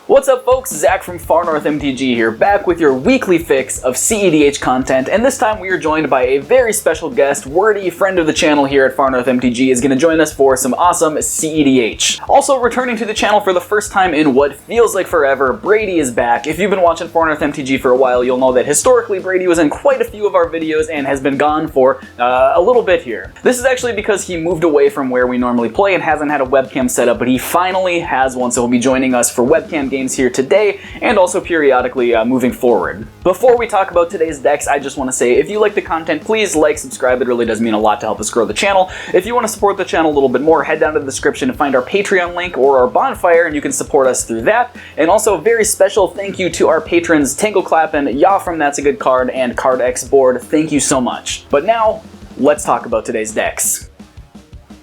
What's up folks, Zach from Far North MTG here, back with your weekly fix of cEDH content, and this time we are joined by a very special guest. Wordy, friend of the channel here at Far North MTG, is going to join us for some awesome cEDH. Also returning to the channel for the first time in what feels like forever, Brady is back. If you've been watching Far North MTG for a while, you'll know that historically Brady was in quite a few of our videos and has been gone for a little bit here. This is actually because he moved away from where we normally play and hasn't had a webcam set up, but he finally has one, so he'll be joining us for webcam games here today and also periodically moving forward. Before we talk about today's decks, I just want to say if you like the content, please like, subscribe. It really does mean a lot to help us grow the channel. If you want to support the channel a little bit more, head down to the description to find our Patreon link or our bonfire, and you can support us through that. And also a very special thank you to our patrons Tangle Clappin', Ya from That's a Good Card, and Card X Board. Thank you so much. But now, let's talk about today's decks.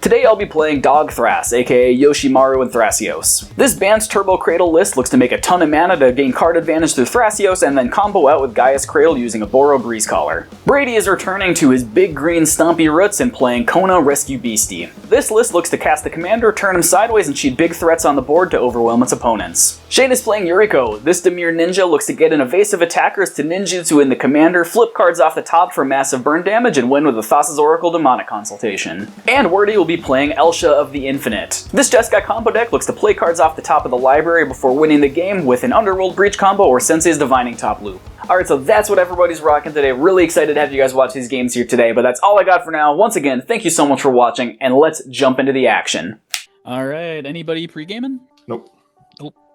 Today I'll be playing Dog Thras, aka Yoshimaru and Thrasios. This band's Turbo Cradle list looks to make a ton of mana to gain card advantage through Thrasios and then combo out with Gaia's Cradle using a Boro Grease Collar. Brady is returning to his big green stompy roots and playing Kona Rescue Beastie. This list looks to cast the commander, turn him sideways, and cheat big threats on the board to overwhelm its opponents. Shane is playing Yuriko. This Demir ninja looks to get an evasive attackers to ninjutsu in the commander, flip cards off the top for massive burn damage, and win with a Thassa's Oracle Demonic Consultation. And Wordy will be playing Elsha of the Infinite. This Jeskai combo deck looks to play cards off the top of the library before winning the game with an Underworld Breach combo or Sensei's Divining Top loop. Alright, so that's what everybody's rocking today. Really excited to have you guys watch these games here today, but that's all I got for now. Once again, thank you so much for watching, and let's jump into the action. Alright, anybody pre-gaming? Nope.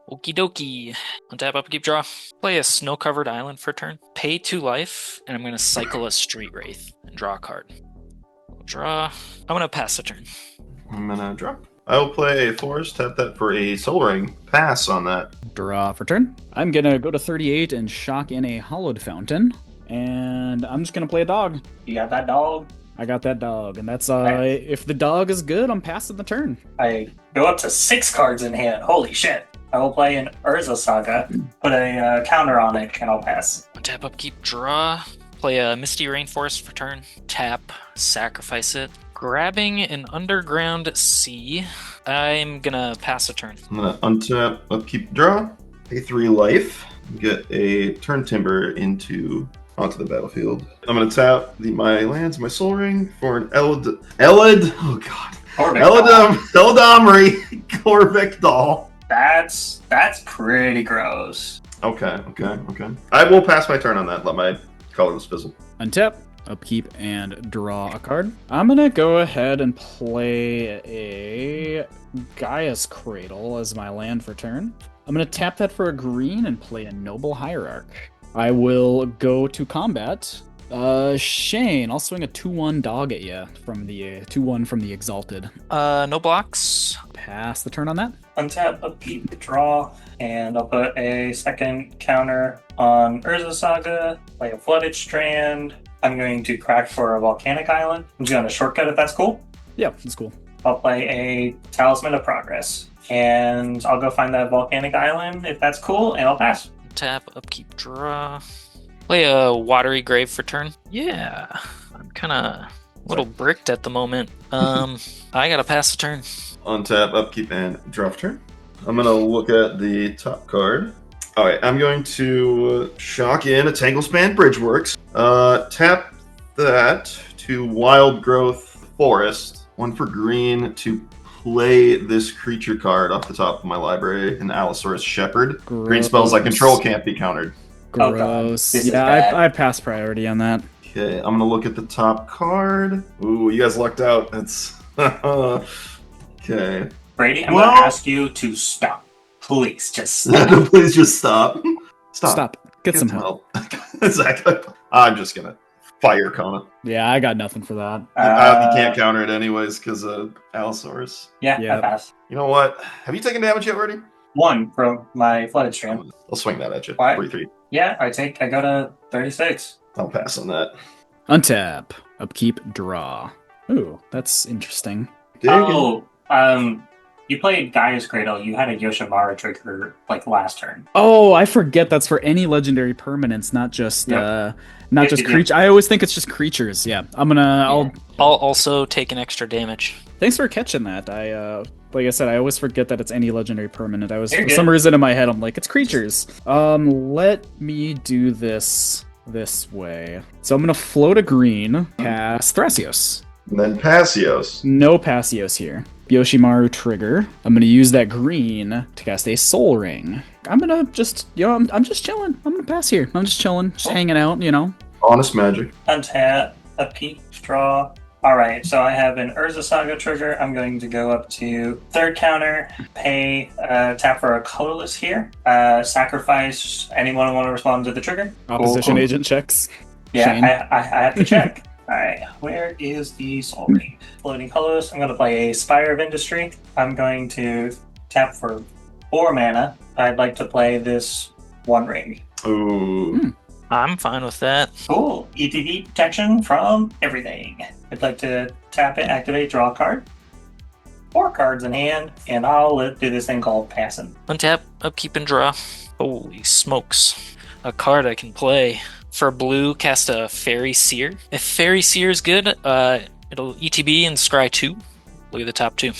Okie dokie. Untap, upkeep, draw. Play a snow-covered island for turn. Pay 2 life, and I'm going to cycle a Street Wraith and draw a card. Draw. I'm going to pass the turn. I'm gonna draw. I will play a forest, tap that for a Soul Ring. Pass on that. Draw for turn. I'm gonna go to 38 and shock in a Hollowed Fountain. And I'm just gonna play a dog. You got that dog? I got that dog, and that's if the dog is good, I'm passing the turn. I go up to 6 cards in hand. Holy shit. I will play an Urza Saga, put a counter on it, and I'll pass. Untap, upkeep, draw. Play a Misty Rainforest for turn. Tap, sacrifice it. Grabbing an Underground Sea. I'm gonna pass a turn. I'm gonna untap, upkeep, draw. Pay 3 life. Get a Turn Timber onto the battlefield. I'm gonna tap my lands, my Soul Ring for an Eladamri Corvic Doll. That's pretty gross. Okay. I will pass my turn on that. Let my colorless fizzle. Untap, upkeep, and draw a card. I'm gonna go ahead and play a Gaia's Cradle as my land for turn. I'm gonna tap that for a green and play a Noble Hierarch. I will go to combat. Shane, I'll swing a 2/1 dog at you from the 2/1 from the Exalted. No blocks. Pass the turn on that. Untap, upkeep, draw, and I'll put a second counter on Urza Saga, play a Flooded Strand. I'm going to crack for a Volcanic Island. I'm just going to shortcut if that's cool. Yeah, that's cool. I'll play a Talisman of Progress, and I'll go find that Volcanic Island if that's cool, and I'll pass. Tap, upkeep, draw. Play a Watery Grave for turn. Yeah, I'm kind of a little bricked at the moment. I gotta pass the turn. Untap, upkeep, and draw for turn. I'm gonna look at the top card. Alright, I'm going to shock in a Tanglespan Bridgeworks. Tap that to Wild Growth Forest. 1 for green to play this creature card off the top of my library, an Allosaurus Shepherd. Gross. Green spells I control can't be countered. Gross. This is Yeah, bad. I passed priority on that. Okay, I'm gonna look at the top card. Ooh, you guys lucked out. That's okay. Brady, I'm going to ask you to stop. Please, just stop. Please just stop. Stop. Get some help. Exactly. I'm just gonna fire Kona. Yeah, I got nothing for that. You can't counter it anyways because of Allosaurus. Yeah, Yeah. I pass. You know what? Have you taken damage yet already? 1 from my Flooded Strand. I'll swing that at you. Why? 43. Yeah, I go to 36. I'll pass on that. Untap, upkeep, draw. Ooh, that's interesting. Dig Oh, you played Gaia's Cradle, you had a Yoshimaru trigger like last turn. Oh, I forget that's for any legendary permanents, not just Yep. not Yep, just yep, yep. creature. I always think it's just creatures. Yeah, I'll. I'll also take an extra damage. Thanks for catching that. Like I said, I always forget that it's any legendary permanent. You're For good. some reason in my head, I'm like, it's creatures. Let me do this way. So I'm gonna float a green, cast Thrasios. And then Passios. No Passios here. Yoshimaru trigger. I'm gonna use that green to cast a Soul Ring. I'm gonna just, I'm just chilling. I'm gonna pass here. I'm just chilling, just hanging out, Honest magic. Untap, upkeep, draw. Alright, so I have an Urza Saga trigger. I'm going to go up to third counter, pay, tap for a colorless here, sacrifice anyone want to respond to the trigger. Opposition Cool. agent checks. Yeah, Shane. I have to check. Alright, where is the Soul Ring? Floating colorless. I'm going to play a Spire of Industry. I'm going to tap for 4 mana. I'd like to play this 1 ring. Ooh. I'm fine with that. Cool. ETB protection from everything. I'd like to tap it, activate, draw a card. 4 cards in hand, and I'll do this thing called passing. Untap, upkeep, and draw. Holy smokes. A card I can play. For blue, cast a Fairy Seer. If Fairy Seer is good, it'll ETB and scry 2. Look at the top 2.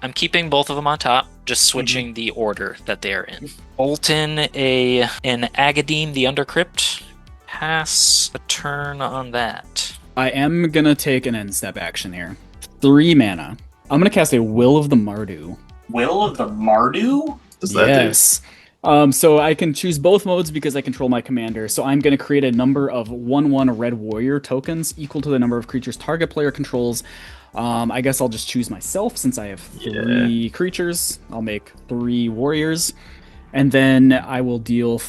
I'm keeping both of them on top, just switching the order that they are in. Bolton, an Agadine the Undercrypt. Pass a turn on that. I am gonna take an end step action here. 3 mana. I'm gonna cast a Will of the Mardu. Will of the Mardu? Does that Yes. So I can choose both modes because I control my commander. So I'm going to create a number of 1/1 Red Warrior tokens equal to the number of creatures target player controls. I guess I'll just choose myself since I have 3 creatures. I'll make 3 warriors. And then I will deal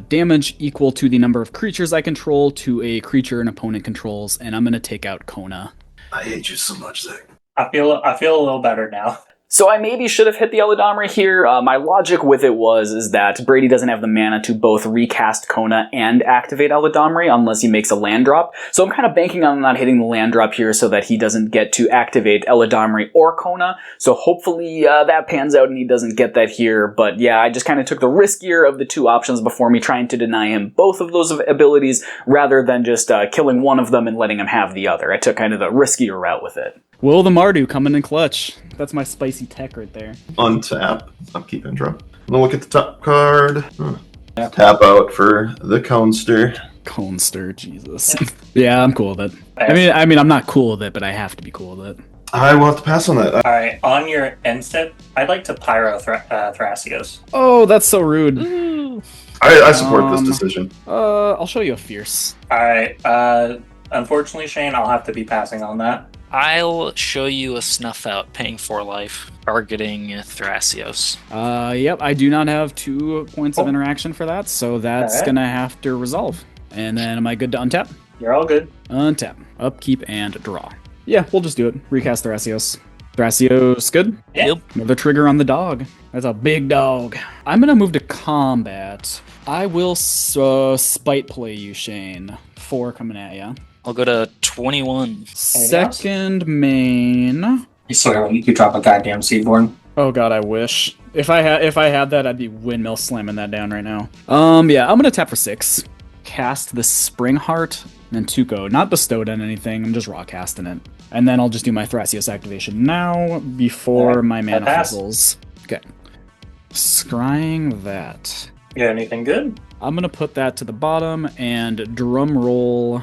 damage equal to the number of creatures I control to a creature an opponent controls. And I'm going to take out Kona. I hate you so much, Zach. I feel a little better now. So I maybe should have hit the Eladamri here. My logic with it is that Brady doesn't have the mana to both recast Kona and activate Eladamri unless he makes a land drop. So I'm kind of banking on not hitting the land drop here so that he doesn't get to activate Eladamri or Kona. So hopefully that pans out and he doesn't get that here. But yeah, I just kind of took the riskier of the 2 options before me, trying to deny him both of those abilities rather than just killing one of them and letting him have the other. I took kind of the riskier route with it. Will the Mardu coming in clutch. That's my spicy tech right there. Untap. Upkeep and draw. I'm gonna look at the top card. Tap out for the Conster. Conster, Jesus. Yeah, I'm cool with it. I mean, I'm not cool with it, but I have to be cool with it. I will have to pass on that. Alright, on your end step, I'd like to Pyro Thrasios. Oh, that's so rude. I support this decision. I'll show you a fierce. Alright, unfortunately, Shane, I'll have to be passing on that. I'll show you a snuff out, paying 4 life, targeting Thrasios. Yep, I do not have 2 points of interaction for that, so that's Alright. gonna have to resolve. And then am I good to untap? You're all good. Untap, upkeep, and draw. Yeah, we'll just do it. Recast Thrasios. Thrasios, good? Yeah. Yep. Another trigger on the dog. That's a big dog. I'm gonna move to combat. I will spite play you, Shane. 4 coming at ya. I'll go to 21. Second main. I swear, you could drop a goddamn Seedborn. Oh god, I wish. If I had that, I'd be windmill slamming that down right now. Yeah, I'm gonna tap for 6. Cast the Spring Heart and Tuco. Not bestowed on anything. I'm just raw casting it. And then I'll just do my Thrasios activation now before Alright, my mana pass. fizzles. Okay. Scrying that. You got anything good? I'm gonna put that to the bottom and drum roll.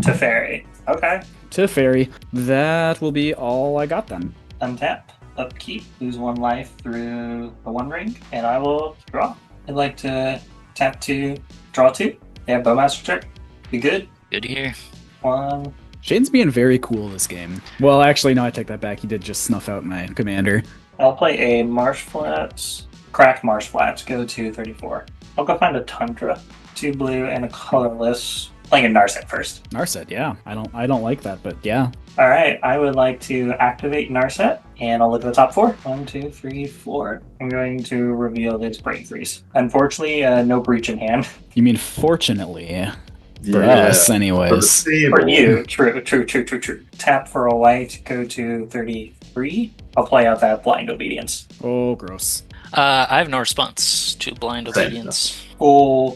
Teferi. Okay. To Fairy. That will be all I got then. Untap. Upkeep. Lose 1 life through the 1 ring. And I will draw. I'd like to tap 2, draw 2. Yeah, Bowmaster check. Be good. Good here. 1. Shane's being very cool this game. Well, actually, no, I take that back. He did just snuff out my commander. I'll play a Marsh Flats. Cracked Marsh Flats. Go to 34. I'll go find a Tundra. 2 blue and a colorless. Playing a Narset first. Narset, yeah. I don't like that, but yeah. Alright, I would like to activate Narset, and I'll look at the top 4. 1, 2, 3, 4. I'm going to reveal this Break Freeze. Unfortunately, no breach in hand. You mean fortunately? For us, anyways. For you, true. Tap for a white, go to 33. I'll play out that blind obedience. Oh, gross. I have no response to blind Okay. obedience. Cool.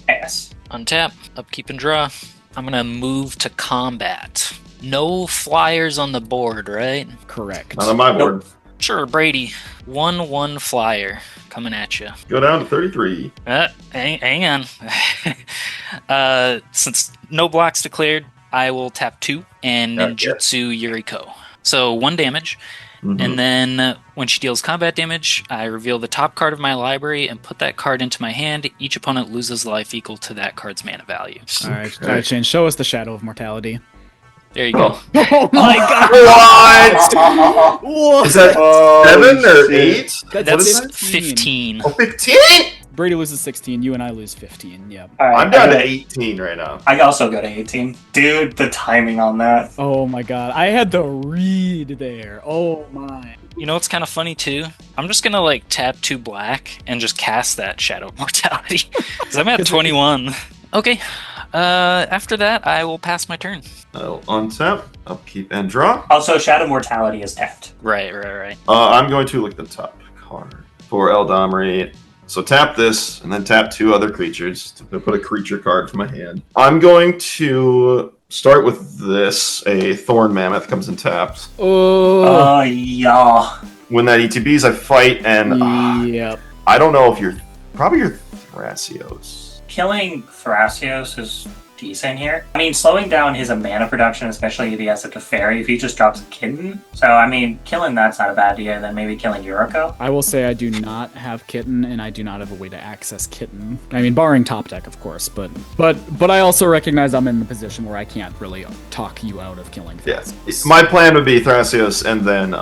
Pass. Untap, upkeep and draw. I'm gonna move to combat. No flyers on the board, right? Correct. Not on my board. Sure, Brady. 1/1 flyer coming at you. Go down to 33. Hang on. Since no blocks declared, I will tap 2 and ninjutsu Yuriko. So 1 damage. Mhm. And then when she deals combat damage, I reveal the top card of my library and put that card into my hand. Each opponent loses life equal to that card's mana value. All right, Shane, show us the Shadow of Mortality. There you go. Oh my god! What? Is that 7 or 8? That's 15. Oh, 15? Brady loses 16, you and I lose 15, yeah. All right, I'm down to 18 right now. I also go to 18. Dude, the timing on that. Oh my god, I had the read there. Oh my. You know what's kind of funny too? I'm just gonna like tap 2 black and just cast that Shadow of Mortality. Because I'm at 21. Okay. After that, I will pass my turn. I'll untap, upkeep, and draw. Also, Shadow Mortality is tapped. Right. I'm going to look at the top card for Eldamri. So tap this, and then tap 2 other creatures to put a creature card from my hand. I'm going to start with this. A Thorn Mammoth comes and taps. Oh. Yeah. When that ETBs, I fight, and Yep. I don't know if you're Thrasios. Killing Thrasios is decent here. I mean, slowing down his mana production, especially if he has a Teferi, if he just drops a Kitten. So, I mean, killing that's not a bad idea. Then maybe killing Yuriko. I will say I do not have Kitten, and I do not have a way to access Kitten. I mean, barring top deck, of course, but I also recognize I'm in the position where I can't really talk you out of killing Thrasios. Yes. My plan would be Thrasios and then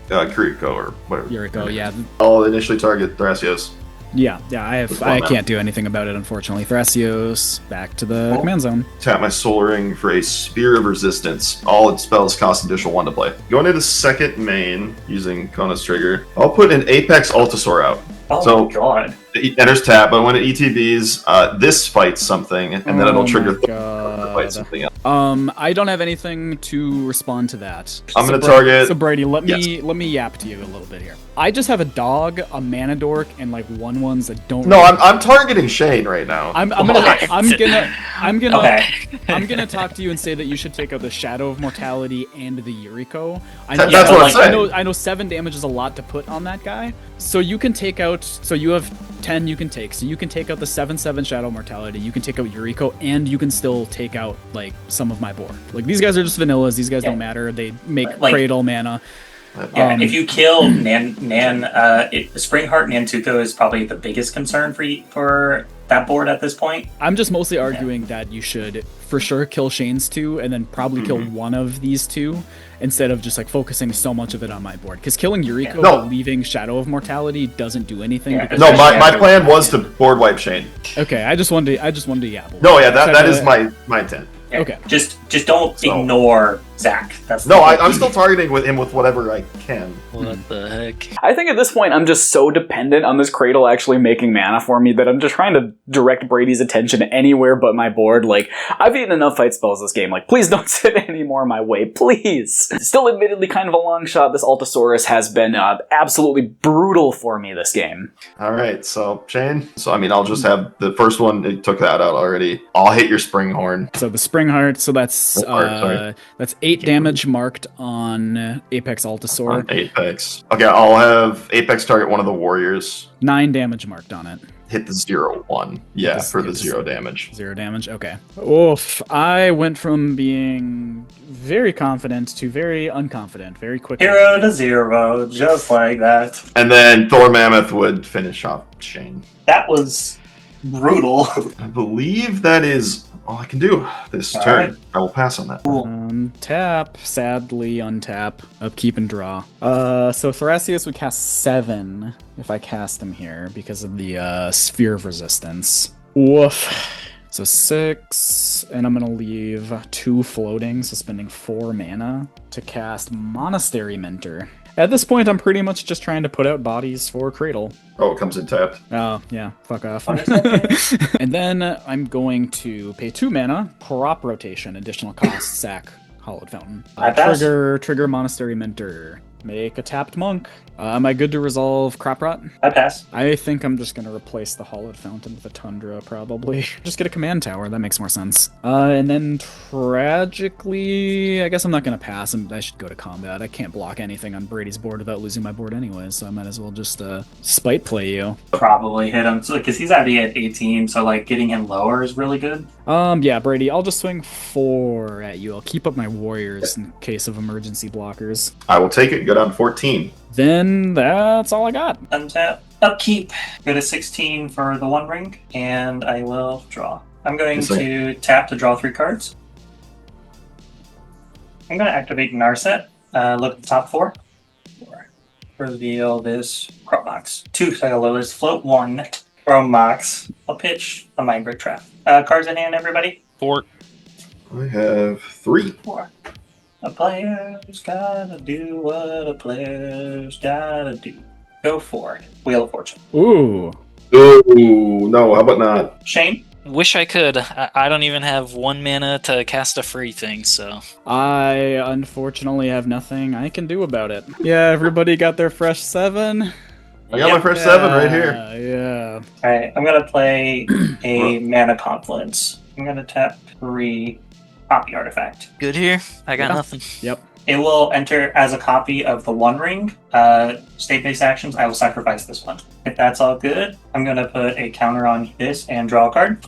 Yuriko or whatever. Yuriko, yeah. I'll initially target Thrasios. Yeah, I can't do anything about it, unfortunately. Thrasios, back to the command zone. Tap my Soul Ring for a Spear of Resistance. All its spells cost additional 1 to play. Going into second main, using Kona's trigger, I'll put an Apex Altasaur out. Oh my god. It enters tap, but when it ETBs, this fights something, and then it'll trigger to fight something else. I don't have anything to respond to that. I'm gonna target. So Brady, let me yap to you a little bit here. I just have a dog, a mana dork, and like 1/1s that don't. No, I'm targeting Shane right now. I'm gonna talk to you and say that you should take out the Shadow of Mortality and the Yuriko. That's what I'm saying. I know 7 damage is a lot to put on that guy. So you can take out. So you have 10 you can take. So you can take out the 7/7 Shadow Mortality. You can take out Yuriko, and you can still take out like some of my board. Like these guys are just vanillas. These guys don't matter. They make Cradle mana. Yeah, if you kill Springheart Nantuko is probably the biggest concern for that board at this point. I'm just mostly arguing that you should for sure kill Shane's 2 and then probably kill one of these 2 instead of just like focusing so much of it on my board. Because killing Yuriko leaving Shadow of Mortality doesn't do anything. Yeah. Because my plan was to board wipe Shane. Okay, I just wanted to yabble. No, yeah, that is my intent. Yeah. Okay. Just don't ignore Zach. That's I'm still targeting with him with whatever I can. What the heck? I think at this point I'm just so dependent on this Cradle actually making mana for me that I'm just trying to direct Brady's attention anywhere but my board. Like, I've eaten enough fight spells this game. Like, please don't sit any more my way, please. Still admittedly kind of a long shot, this Altasaurus has been absolutely brutal for me this game. Alright, so Shane. So, I mean, I'll just have the first one, it took that out already. I'll hit your Springhorn. So the Springheart, so that's 8 damage marked on Apex Altasaur. On Apex. Okay, I'll have Apex target one of the warriors. 9 damage marked on it. Hit the 0/1. Yeah, for the 0 damage. 0 damage, okay. Oof. I went from being very confident to very unconfident very quickly. 0 to 0, just like that. And then Thor Mammoth would finish off Shane. That was brutal. I believe that is all I can do this turn. right. I will pass on that. Tap, sadly untap, upkeep and draw. So Thrasios would cast 7 if I cast him here because of the Sphere of Resistance. Woof. So 6, and I'm gonna leave 2 floating, so spending 4 mana to cast Monastery Mentor. At this point, I'm pretty much just trying to put out bodies for Cradle. Oh, it comes in tapped. Oh, yeah, fuck off. Okay. And then I'm going to pay 2 mana, crop rotation, additional cost, sack, Hollowed Fountain. I pass. Trigger Monastery Mentor. Make a tapped monk. Am I good to resolve Crop Rot? I pass. I think I'm just going to replace the Hollowed Fountain with a Tundra, probably. Just get a command tower, that makes more sense. And then, tragically, I guess I'm not going to pass. I should go to combat. I can't block anything on Brady's board without losing my board anyway, so I might as well just spite play you. Probably hit him, because he's already at 18, so like getting him lower is really good. Yeah, Brady, I'll just swing 4 at you. I'll keep up my warriors in case of emergency blockers. I will take it. Go down to 14. Then that's all I got. Untap. Upkeep. Go to 16 for the One Ring, and I will draw. I'm going to tap to draw 3 cards. I'm going to activate Narset. Look at the top 4. Reveal this crop box. 2 Cycloliths, float 1 from box. I'll pitch a Mindbreak Trap. Cards in hand, everybody? 4. I have 3. 4. A player's gotta do what a player's gotta do. Go for it. Wheel of Fortune. Ooh. Ooh, no, how about not? Shane? Wish I could. I don't even have 1 mana to cast a free thing, so. I unfortunately have nothing I can do about it. Yeah, everybody got their fresh 7. I got my first 7 right here. Yeah. Alright, I'm gonna play a Mana Confluence. I'm gonna tap 3 copy artifact. Good here. I got Yeah. nothing. Yep. It will enter as a copy of the One Ring. State-based actions, I will sacrifice this one. If that's all good, I'm gonna put a counter on this and draw a card.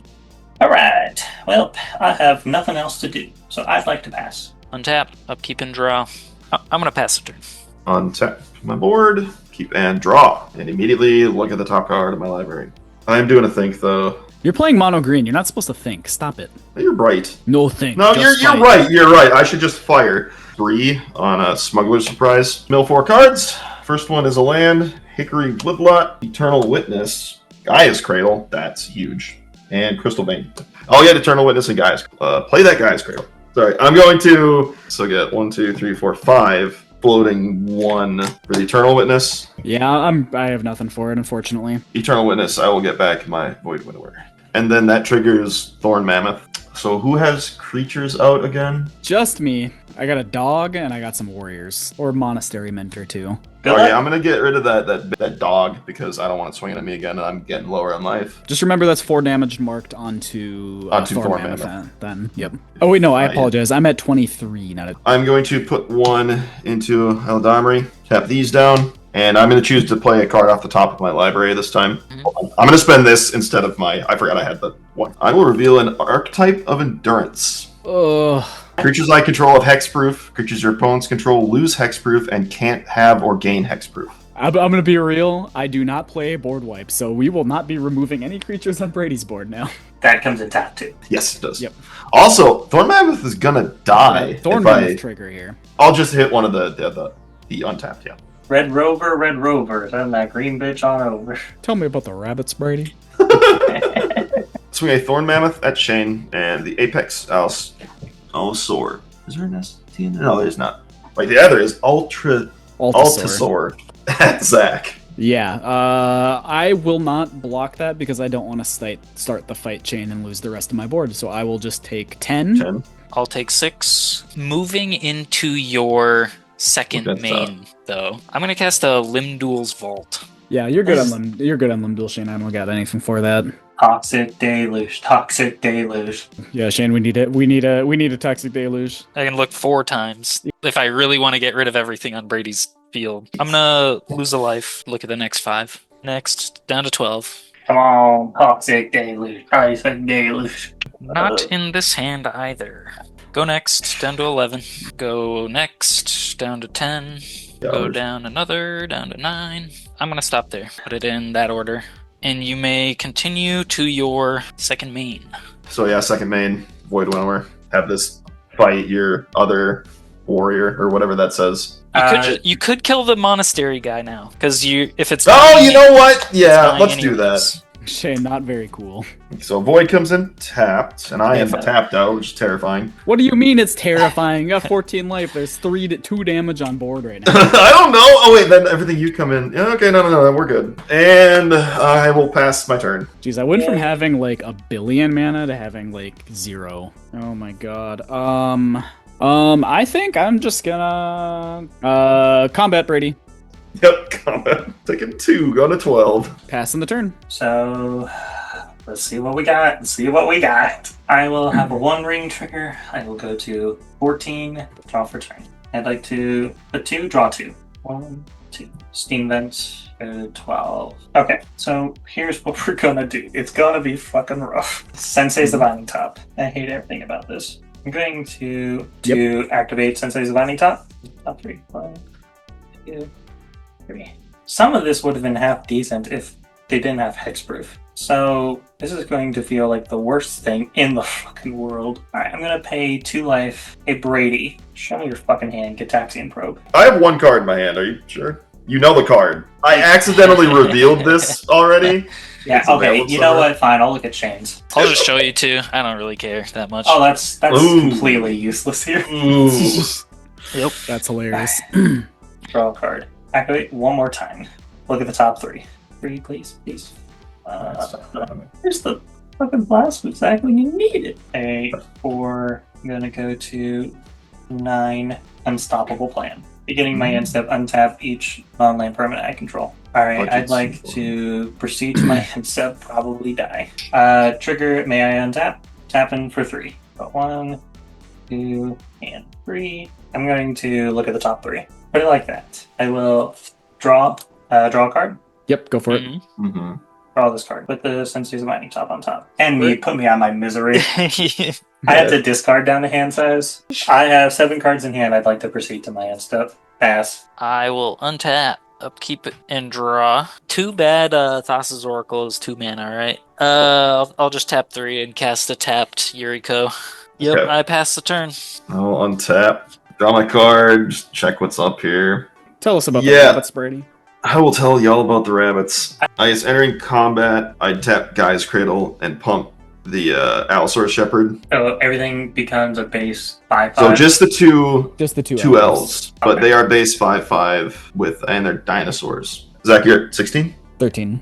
Alright, well, I have nothing else to do, so I'd like to pass. Untap, upkeep and draw. I'm gonna pass the turn. Untap my board, keep and draw. And immediately look at the top card of my library. I'm doing a think, though. You're playing mono green. You're not supposed to think. Stop it. You're right. No think. No, just you're fight. right. You're right. I should just fire 3 on a Smuggler's Surprise. Mill 4 cards. First one is a land, Hickory Bliblot, Eternal Witness, Gaia's Cradle. That's huge. And Crystal Vein. I'll get Eternal Witness and Gaia's. Play that Gaia's Cradle. Sorry, I'm going to get 1, 2, 3, 4, 5. Floating 1 for the Eternal Witness. Yeah, I have nothing for it, unfortunately. Eternal Witness, I will get back my Void Widower. And then that triggers Thorn Mammoth. So who has creatures out again? Just me. I got a dog and I got some warriors. Or Monastery Mentor, too. Good Okay, luck. I'm going to get rid of that dog because I don't want it swinging at me again and I'm getting lower on life. Just remember that's 4 damage marked onto Thorn Mammoth Mammoth. Then, yep. Oh, wait, no, I Yeah. apologize. I'm at 23, not at... I'm going to put 1 into Eldamri, tap these down, and I'm going to choose to play a card off the top of my library this time. I'm going to spend this instead of I forgot I had the 1. I will reveal an Archetype of Endurance. Ugh. Creatures I control have hexproof. Creatures your opponents control lose hexproof and can't have or gain hexproof. I'm going to be real. I do not play board wipe, so we will not be removing any creatures on Brady's board now. That comes in tap too. Yes, it does. Yep. Also, Thorn Mammoth is gonna die. Thorn if Mammoth trigger here. I'll just hit one of the untapped. Yeah. Red Rover, send that green bitch on over. Tell me about the rabbits, Brady. Swing a Thorn Mammoth at Shane and the Apex Allosaur. Is there an ST in there? No, there's not. Wait, the other is Altasaur. Altasaur at Zach. Yeah, I will not block that because I don't want to start the fight chain and lose the rest of my board, so I will just take 10. 10. I'll take 6. Moving into your second That's main, though, I'm gonna cast a Limdul's Vault. Yeah, you're good on Limdul, Shane. I don't got anything for that. Toxic deluge. Yeah, Shane, we need a toxic deluge. I can look 4 times if I really want to get rid of everything on Brady's field. I'm gonna lose a life. Look at the next 5. Next, down to 12. Come on, toxic deluge. Not in this hand either. Go next, down to 11. Go next, down to 10. Go down another, down to 9. I'm gonna stop there. Put it in that order. And you may continue to your second main. So yeah, second main, Void Winnower. Have this fight your other warrior or whatever that says. You could kill the monastery guy now, because if it's Oh, you know what? Yeah, dying let's do anyways. that. Shane, not very cool. So Void comes in tapped, and I am tapped out, which is terrifying. What do you mean it's terrifying? You got 14 life. There's 2 damage on board right now. I don't know. Oh wait, then everything you come in. Yeah, okay, no, we're good. And I will pass my turn. Jeez, I went from having like 1 billion mana to having like 0. Oh my god. I think I'm just gonna combat Brady. Yep, combat. Taking 2, going to 12. Passing the turn. So, let's see what we got. I will have a 1-ring trigger. I will go to 14, draw for turn. I'd like to put 2, draw 2. 1, 2. Steam Vent, go to 12. Okay, so here's what we're gonna do. It's gonna be fucking rough. Sensei's Divining Top. I hate everything about this. I'm going to activate Sensei's Divining Top. Top 3. 1, 2, 3. Some of this would have been half decent if they didn't have hexproof. So this is going to feel like the worst thing in the fucking world. Alright, I'm gonna pay 2 life. Hey Brady, show me your fucking hand, Gitaxian Probe. I have 1 card in my hand, are you sure? You know the card. I accidentally revealed this already. Yeah, okay, you know what? Fine, I'll look at Shane's. I'll just show you 2. I don't really care that much. Oh, that's completely useless here. Yep. That's hilarious. Draw a card. Activate 1 more time. Look at the top 3. 3, please. Here's the fucking blast exactly you needed. A 4. I'm gonna go to 9. Unstoppable Plan. Beginning my end step, untap each non-land permanent I control. Alright, I'd like to proceed to my end step, probably die. Trigger, may I untap? Tap in for 3. But 1, 2, and 3. I'm going to look at the top 3. Pretty like that. I will draw a card. Yep, go for it. Mm-hmm. Draw this card. Put the Sensei's Divining Top on top. And put me on my misery. I have to discard down to hand size. I have 7 cards in hand. I'd like to proceed to my end step. Pass. I will untap, upkeep, and draw. Too bad Thassa's Oracle is 2 mana, right? I'll just tap 3 and cast a tapped Yuriko. Yep, Okay. I pass the turn. I'll untap, draw my card, just check what's up here. Tell us about the rabbits, Brady. I will tell y'all about the rabbits. I is entering combat. I tap Guy's Cradle and pump the Allosaurus Shepherd. So everything becomes a base 5/5. So just the two two L's, but they are base 5/5 and they're dinosaurs. Zach, you're at 16? 13.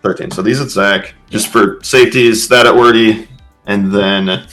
13. So these at Zach. Just for safeties, that at Wordy, and then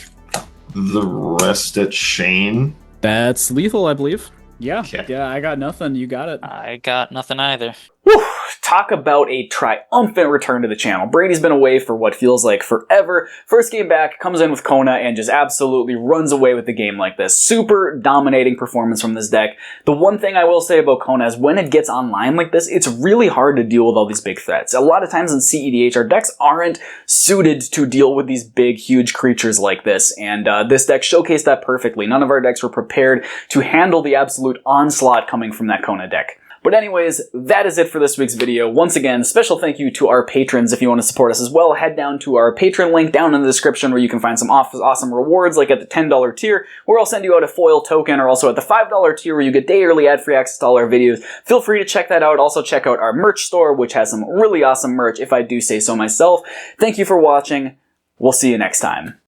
the rest at Shane. That's lethal, I believe. Yeah, Okay. yeah, I got nothing. You got it. I got nothing either. Whew, talk about a triumphant return to the channel. Brady's been away for what feels like forever. First game back, comes in with Kona and just absolutely runs away with the game like this. Super dominating performance from this deck. The one thing I will say about Kona is when it gets online like this, it's really hard to deal with all these big threats. A lot of times in cEDH, our decks aren't suited to deal with these big, huge creatures like this, and this deck showcased that perfectly. None of our decks were prepared to handle the absolute onslaught coming from that Kona deck. But anyways, that is it for this week's video. Once again, special thank you to our patrons. If you want to support us as well, head down to our Patreon link down in the description where you can find some awesome rewards, like at the $10 tier, where I'll send you out a foil token, or also at the $5 tier where you get day early ad-free access to all our videos. Feel free to check that out. Also check out our merch store, which has some really awesome merch, if I do say so myself. Thank you for watching. We'll see you next time.